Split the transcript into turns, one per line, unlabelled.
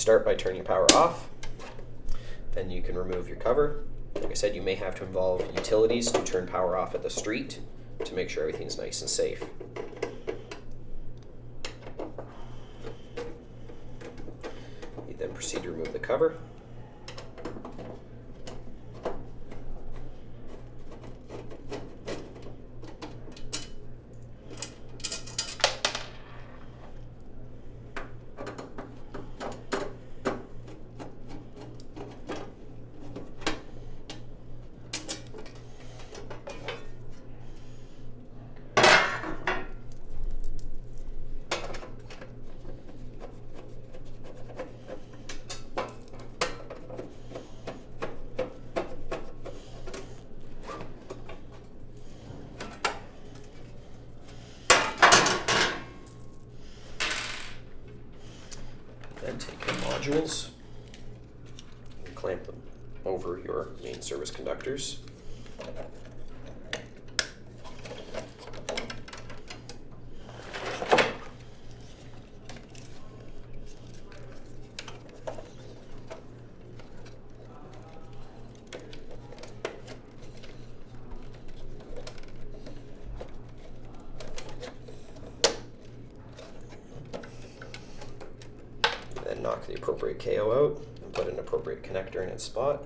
Start by turning your power off, then you can remove your cover. Like I said, you may have to involve utilities to turn power off at the street to make sure everything's nice and safe. You then proceed to remove the cover. Then take your modules and clamp them over your main service conductors. Then knock the appropriate KO out and put an appropriate connector in its spot.